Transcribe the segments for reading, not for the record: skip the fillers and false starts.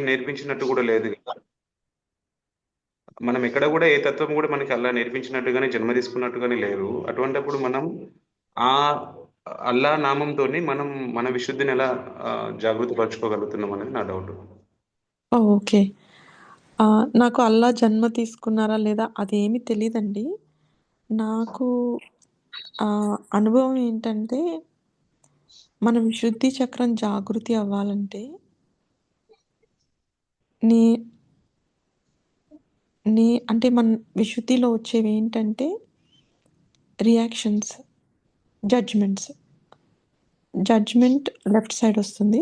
నేర్పించినట్టు కూడా లేదు కదా. మనం ఎక్కడ కూడా ఏ తత్వం కూడా మనకి అల్లా నేర్పించినట్టుగానే జన్మ తీసుకున్నట్టుగానే లేదు. అటువంటప్పుడు మనం ఆ అల్లా నామంతోని మనం మన విశుద్ధిని ఎలా జాగృతి పరచుకోగలుగుతున్నాం అనేది నా డౌట్. ఓకే. నాకు అల్లా జన్మ తీసుకున్నారా లేదా అదేమీ తెలీదండి. నాకు అనుభవం ఏంటంటే, మన విశుద్ధి చక్రం జాగృతి అవ్వాలంటే నీ నీ అంటే మన విశుద్ధిలో వచ్చేవేంటంటే reactions, judgements. Judgement left side ఒస్తుంది.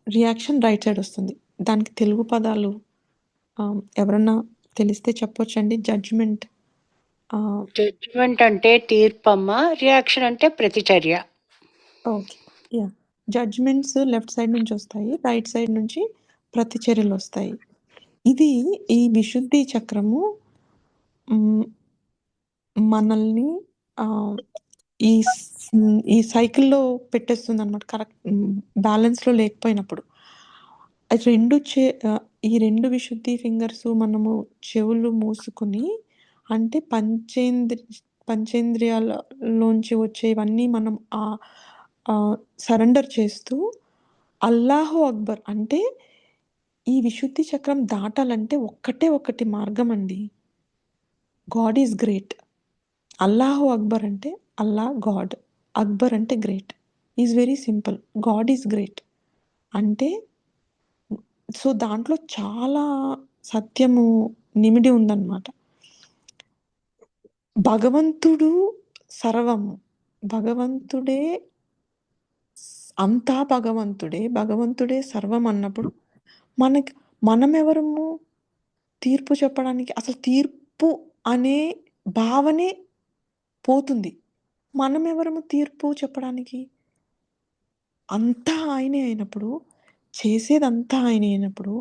రియాక్షన్ రైట్ సైడ్ ఒస్తుంది. దానికి తెలుగు పదాలు ఎవరన్నా తెలిస్తే చెప్పొచ్చండి? జడ్జ్‌మెంట్ ఆహ్, జడ్జిమెంట్ అంటే తీర్పమ్మా, రియాక్షన్ అంటే ప్రతిచర్య. Okay. Yeah! Judgements left side నుంచొస్తాయి. రైట్ సైడ్ నుంచి ప్రతిచర్యలొస్తాయి. ఇది ఈ విశుద్ధి చక్రము హ్మ్. మనల్ని ఆహ్, ఈ ఈ సైకిల్‌లో పెట్టేస్తుందనమాట. బ్యాలెన్స్‌లో లేకపోయినప్పుడు. అది 2 ఈ 2 విశుద్ధి ఫింగర్సు మనము చెవులు మూసుకొని అంటే పంచేంద్రియాలలోంచి వచ్చేవన్నీ మనం సరెండర్ చేస్తూ అల్లాహు అక్బర్ అంటే ఈ విశుద్ధి చక్రం దాటాలంటే ఒక్కటే ఒకటి మార్గమండి. God is great. అల్లాహు అక్బర్ అంటే అల్లా గాడ్. అక్బర్ అంటే great. Is very simple. God is great. అంటే సో, దాంట్లో చాలా సత్యము నిమిడి ఉందనమాట. భగవంతుడు సర్వము. భగవంతుడే అంతా భగవంతుడే. భగవంతుడే సర్వం అన్నప్పుడు మనకి మనమెవరము తీర్పు చెప్పడానికి? అసలు తీర్పు అనే భావనే పోతుంది. మనమెవరము తీర్పు చెప్పడానికి? అంతా ఆయనే అయినప్పుడు, చేసేదంతా ఆయనే అయినప్పుడు,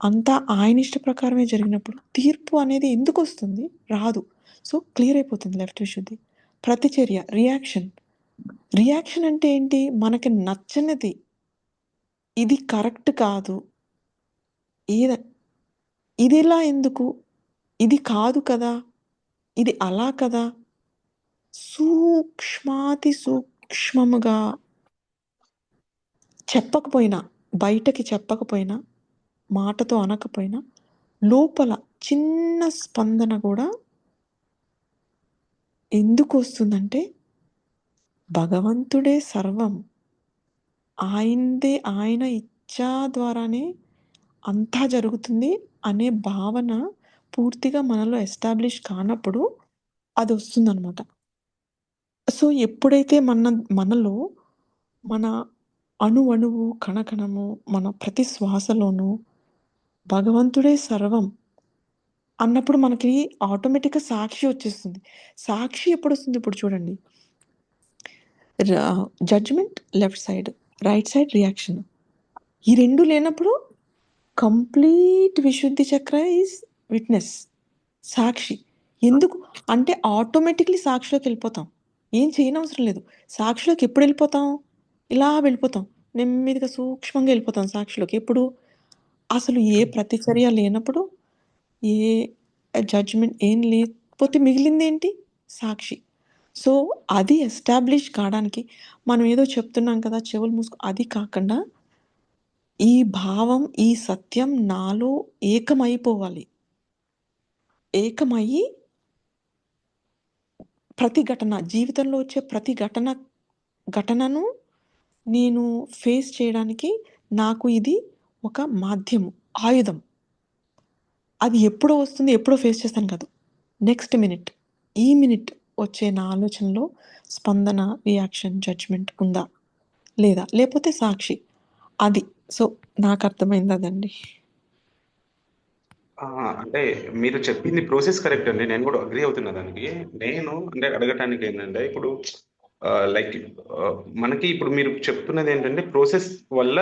అంతా ఆయన ఇష్ట ప్రకారమే జరిగినప్పుడు, తీర్పు అనేది ఎందుకొస్తుంది? రాదు. సో, క్లియర్ అయిపోతుంది లెఫ్ట్ విశుద్ధి. ప్రతిచర్య, రియాక్షన్. రియాక్షన్ అంటే ఏంటి? మనకి నచ్చనిది, ఇది కరెక్ట్ కాదు. ఏద ఇదిలా ఎందుకు? ఇది కాదు కదా! ఇది అలా కదా! సూక్ష్మాతి సూక్ష్మముగా చెప్పకపోయినా, బయటకి చెప్పకపోయినా, మాటతో అనకపోయినా, లోపల చిన్న స్పందన గూడా ఎందుకొస్తుందంటే, భగవంతుడే సర్వం. ఆయన ఇచ్ఛా ద్వారానే అంతా జరుగుతుంది అనే భావన పూర్తిగా మనలో ఎస్టాబ్లిష్ కానప్పుడు అదొస్తుందనమాట. సో, ఎప్పుడైతే మనలో మన అణువణువు, కణకణము, మన ప్రతి శ్వాసలోనూ భగవంతుడే సర్వం అన్నప్పుడు మనకి ఆటోమేటిక్‌గా సాక్షి వచ్చేస్తుంది. సాక్షి ఎప్పుడొస్తుంది ఇప్పుడు చూడండి. Raw judgement left side, right side reaction. ఈ 2 లేనప్పుడు కంప్లీట్ విశుద్ధి చక్ర ఈజ్ విట్‌నెస్. సాక్షి. ఎందుకు అంటే ఆటోమేటిక్‌లీ సాక్షిలోకెళ్ళిపోతాం. ఏం చేయనవసరం లేదు. సాక్షిలోకి ఎప్పుడెళ్ళిపోతాం? ఇలా వెళ్ళిపోతాం. నెమ్మదిగా సూక్ష్మంగా ఎళ్ళిపోతాం సాక్షిలోకి. ఎప్పుడు? అసలు ఏ ప్రతిచర్య లేనప్పుడు, ఏ జడ్జ్‌మెంట్ ఏం లేకపోతే మిగిలిందేంటి? సాక్షి. సో, అది ఎస్టాబ్లిష్ కాడానికి మనం ఏదో చెప్తున్నాం కదా! చెవులు అది కాకుండా ఈ భావం, ఈ సత్యం నాలో ఏకమైపోవాలి. ఏకమయ్యి ప్రతి ఘటన, జీవితంలో వచ్చే ప్రతి ఘటనను నేను ఫేస్ చేయడానికి నాకు ఇది ఒక మాధ్యమం, ఆయుధం. అది ఎప్పుడో వస్తుంది, ఎప్పుడో ఫేస్ చేస్తాను కాదు. నెక్స్ట్ మినిట్, ఈ మినిట్ వచ్చే నా ఆలోచనలో స్పందన, రియాక్షన్, జడ్జ్‌మెంట్ ఉందా? లేదా? లేపోతే సాక్షి. అది. సో, నాకర్థమైంది అదండి. అంటే మీరు చెప్పింది ప్రాసెస్ కరెక్ట్ అండి. నేను కూడా అగ్రీ అవుతున్నా దానికి. నేను అంటే అడగటానికి ఏంటంటే ఇప్పుడు లైక్ మనకి ఇప్పుడు మీరు చెప్తున్నది ఏంటంటే ప్రాసెస్ వల్ల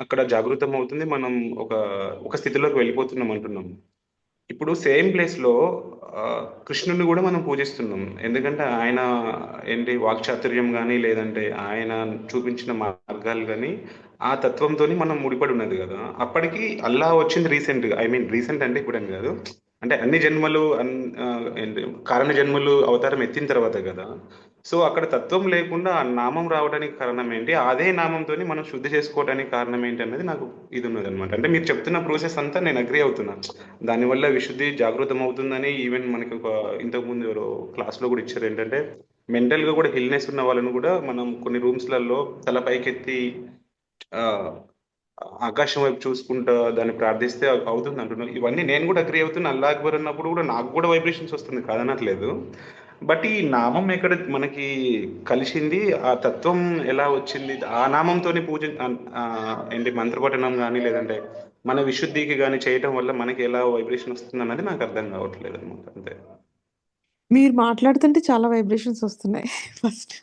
అక్కడ జాగృతం అవుతుంది. మనం ఒక ఒక స్థితిలోకి వెళ్ళిపోతున్నాం అంటున్నాం. ఇప్పుడు సేమ్ ప్లేస్లో కృష్ణుని కూడా మనం పూజిస్తున్నాం. ఎందుకంటే ఆయన ఏంటి వాక్చాతుర్యం కానీ లేదంటే ఆయన చూపించిన మార్గాలు కానీ ఆ తత్వంతోని మనం ముడిపడి ఉన్నది కదా. అప్పటికి అల్లా వచ్చింది రీసెంట్గా, ఐ మీన్ రీసెంట్ అంటే ఇప్పుడని కాదు, అంటే అన్ని జన్మలు ఏంటి కారణ జన్మలు అవతారం ఎత్తిన తర్వాత కదా. సో అక్కడ తత్వం లేకుండా ఆ నామం రావడానికి కారణం ఏంటి, అదే నామంతోని మనం శుద్ధి చేసుకోవడానికి కారణం ఏంటి అనేది నాకు ఇది ఉన్నది అనమాట. అంటే మీరు చెప్తున్న ప్రాసెస్ అంతా నేను అగ్రి అవుతున్నా. దానివల్ల విశుద్ధి జాగృతం అవుతుందని ఈవెన్ మనకి ఒక ఇంతకుముందు ఎవరో క్లాస్లో కూడా ఇచ్చారు ఏంటంటే మెంటల్గా కూడా హిల్నెస్ ఉన్న వాళ్ళని కూడా మనం కొన్ని రూమ్స్లలో తల పైకెత్తి ఆ, ఆకాశం వైపు చూసుకుంటా దాన్ని ప్రార్థిస్తే అవుతుంది అంటున్నారు. ఇవన్నీ నేను కూడా అగ్రి అవుతున్నా. అల్లా అక్బర్ అన్నప్పుడు కూడా నాకు కూడా వైబ్రేషన్స్ వస్తుంది, కాదనట్లేదు. బట్ ఈ నామం ఎక్కడ మనకి కలిసింది, ఆ తత్వం ఎలా వచ్చింది, ఆ నామంతోని పూజ ఆ, ఏంటి మంత్రపఠనం కానీ లేదంటే మన విశుద్ధికి కానీ చేయటం వల్ల మనకి ఎలా వైబ్రేషన్ వస్తుంది అన్నది నాకు అర్థం కావట్లేదు అనమాట. అంతే. మీరు మాట్లాడుతుంటే చాలా వైబ్రేషన్స్ వస్తున్నాయి first.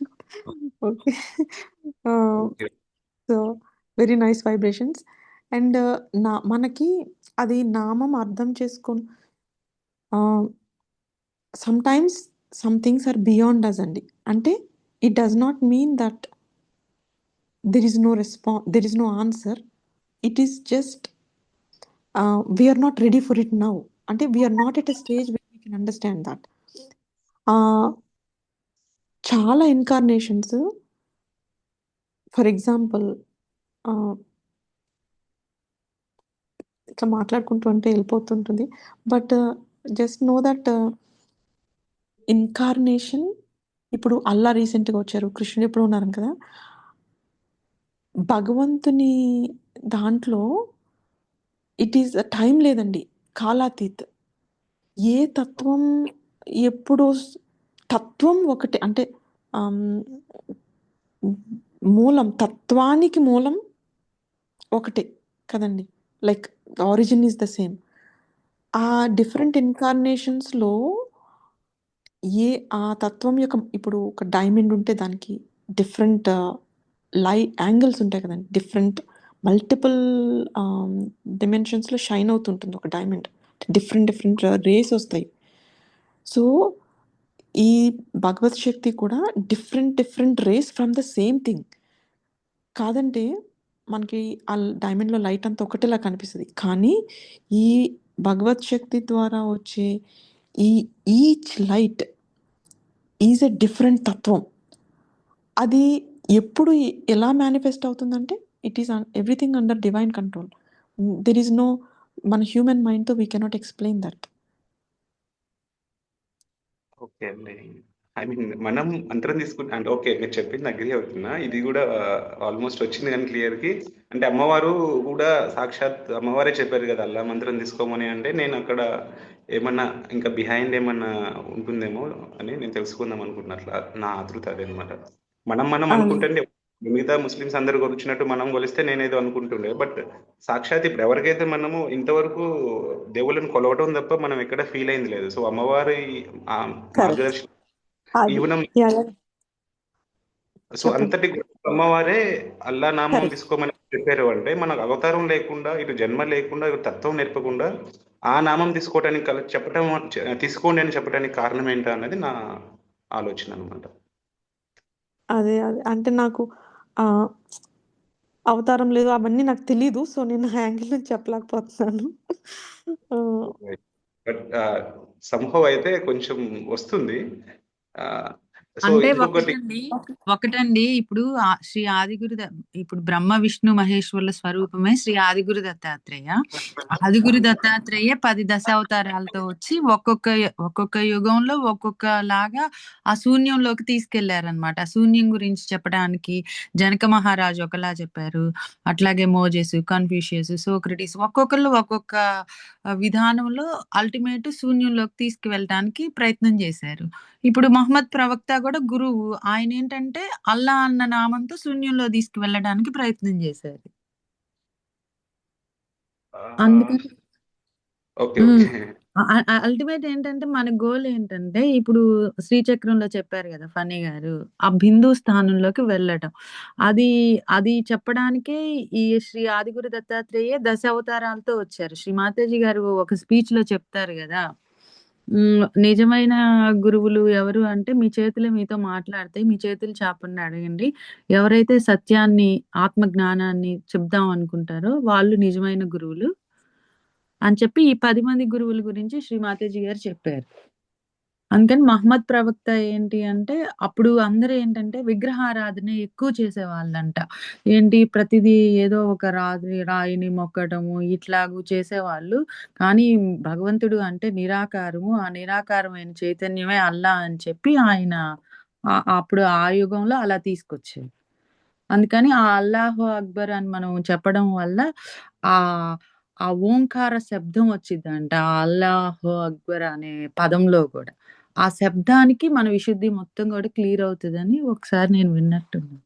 Okay. Okay. So very nice vibrations. And మనకి అది నామం అర్థం చేసుకొని some times some things are beyond us అండి. అంటే it does not mean that there is no answer. It is just we are not ready for it now. అంటే we are not at a stage way we can understand that. చాలా incarnations, for example ఇట్లా మాట్లాడుకుంటూ ఉంటే వెళ్ళిపోతుంటుంది. But just know that incarnation, ఇప్పుడు అల్లా రీసెంట్గా వచ్చారు, కృష్ణుడు ఎప్పుడు ఉన్నారు కదా. భగవంతుని దాంట్లో ఇట్ ఈస్ టైం లేదండి, కాలాతీత్. ఏ తత్వం ఎప్పుడు తత్వం ఒకటే. అంటే మూలం, తత్వానికి మూలం ఒకటే కదండి. Like origin is the same. ఆ డిఫరెంట్ ఇన్కార్నేషన్స్లో ఆ తత్వం యొక్క, ఇప్పుడు ఒక డైమండ్ ఉంటే దానికి డిఫరెంట్ యాంగిల్స్ ఉంటాయి కదండి. డిఫరెంట్ మల్టిపుల్ డిమెన్షన్స్లో షైన్ అవుతుంటుంది ఒక డైమండ్. డిఫరెంట్ రేస్ వస్తాయి. సో ఈ భగవత్ శక్తి కూడా different rays from the same thing. కాదంటే మనకి ఆ డైమండ్లో లైట్ అంతా ఒకటేలా కనిపిస్తుంది, కానీ ఈ భగవత్ శక్తి ద్వారా వచ్చే each light is a different తత్వం. అది ఎప్పుడు ఎలా మేనిఫెస్ట్ అవుతుందంటే it is everything under divine control. There is no, మన హ్యూమన్ మైండ్తో we cannot explain that. Okay అండి. ఐ మీన్ మనం మంత్రం తీసుకుంటే అంటే ఓకే మీరు చెప్పింది అగ్రి అవుతున్నా. ఇది కూడా ఆల్మోస్ట్ వచ్చింది కానీ క్లియర్కి. అంటే అమ్మవారు కూడా సాక్షాత్ అమ్మవారే చెప్పారు కదా అల్లా మంత్రం తీసుకోమని. అంటే నేను అక్కడ ఏమన్నా ఇంకా బిహైండ్ ఏమన్నా ఉంటుందేమో అని నేను తెలుసుకుందాం అనుకుంటున్నట్లా నా ఆతృత అదే అనమాట. మనం అనుకుంటే మిగతా ముస్లిమ్స్ అందరూ కొలిచినట్టు మనం కొలిస్తే నేనేదో అనుకుంటుండే. బట్ సాక్షాత్ ఇప్పుడు ఎవరికైతే మనము ఇంతవరకు దేవుళ్ళని కొలవటం తప్ప మనం ఎక్కడ ఫీల్ అయింది లేదు. సో అమ్మవారి ఆ మార్గదర్శనం ఈవెనం. సో అంతటి గొప్ప అమ్మవారే అల్లా నామం తీసుకోమని చెప్పారు. అంటే మనకు అవతారం లేకుండా, ఇటు జన్మ లేకుండా, ఇటు తత్వం నేర్పకుండా ఆ నామం తీసుకోవడానికి చెప్పటం, తీసుకోండి అని చెప్పడానికి కారణం ఏంటా అన్నది నా ఆలోచన అనమాట. అదే అంటే నాకు అవతారం లేదు అవన్నీ నాకు తెలీదు. సో నేను యాంగిల్ నుంచి చెప్పలేకపోతున్నాను. బట్ సంభవ్ అయితే కొంచెం వస్తుంది. సో అంటే ఇంకొకటి ఒకటండి ఇప్పుడు శ్రీ ఆదిగురు ఇప్పుడు బ్రహ్మ విష్ణు మహేశ్వరుల స్వరూపమే శ్రీ ఆదిగురు దత్తాత్రేయ. ఆదిగురు దత్తాత్రేయ 10 దశావతారాలతో వచ్చి ఒక్కొక్క యుగంలో ఒక్కొక్క లాగా ఆ శూన్యంలోకి తీసుకెళ్లారనమాట. ఆ శూన్యం గురించి చెప్పడానికి జనక మహారాజు ఒకలా చెప్పారు, అట్లాగే మోజెస్, కన్ఫ్యూషియస్, సోక్రటీస్ ఒక్కొక్కళ్ళు ఒక్కొక్క విధానంలో అల్టిమేట్ శూన్యంలోకి తీసుకువెళ్ళడానికి ప్రయత్నం చేశారు. ఇప్పుడు మహమ్మద్ ప్రవక్త కూడా గురువు, ఆయన ఏంటంటే అల్లా అన్న నామంతో శూన్యంలో తీసుకువెళ్ళడానికి ప్రయత్నం చేశారు. Okay okay. అల్టిమేట్ ఏంటంటే మన గోల్ ఏంటంటే ఇప్పుడు శ్రీచక్రంలో చెప్పారు కదా ఫణి గారు, ఆ బిందు స్థానంలోకి వెళ్ళటం. అది అది చెప్పడానికే ఈ శ్రీ ఆదిగురు దత్తాత్రేయ దశ అవతారాలతో వచ్చారు. శ్రీ మాతాజీ గారు ఒక స్పీచ్ లో చెప్తారు కదా, నిజమైన గురువులు ఎవరు అంటే మీ చేతులే మీతో మాట్లాడతాయి, మీ చేతులు చాపండి అడగండి, ఎవరైతే సత్యాన్ని ఆత్మ జ్ఞానాన్ని చెప్దాం అనుకుంటారో వాళ్ళు నిజమైన గురువులు అని చెప్పి ఈ 10 మంది గురువుల గురించి శ్రీ మాతాజీ గారు చెప్పారు. అందుకని మహమ్మద్ ప్రవక్త ఏంటి అంటే అప్పుడు అందరూ ఏంటంటే విగ్రహారాధన ఎక్కువ చేసేవాళ్ళంట. ఏంటి ప్రతిదీ ఏదో ఒక రాయిని మొక్కటము ఇట్లాగూ చేసేవాళ్ళు. కానీ భగవంతుడు అంటే నిరాకారము. ఆ నిరాకారమైన చైతన్యమే అల్లా అని చెప్పి ఆయన అప్పుడు ఆ యుగంలో అలా తీసుకొచ్చారు. అందుకని ఆ అల్లాహు అక్బర్ అని మనం చెప్పడం వల్ల ఆహ్, ఆ ఓంకార శబ్దం వచ్చిద్దంట. ఆ అల్లాహు అక్బర్ అనే పదంలో గూడా. ఆ శబ్దానికి మన విశుద్ధి మొత్తం గూడా క్లియర్ అవుతదని ఒకసారి నేను విన్నట్టున్నా.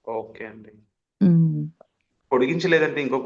ఓకే అండి. హ్మ్. పొడిగించలేదంటే ఇంకో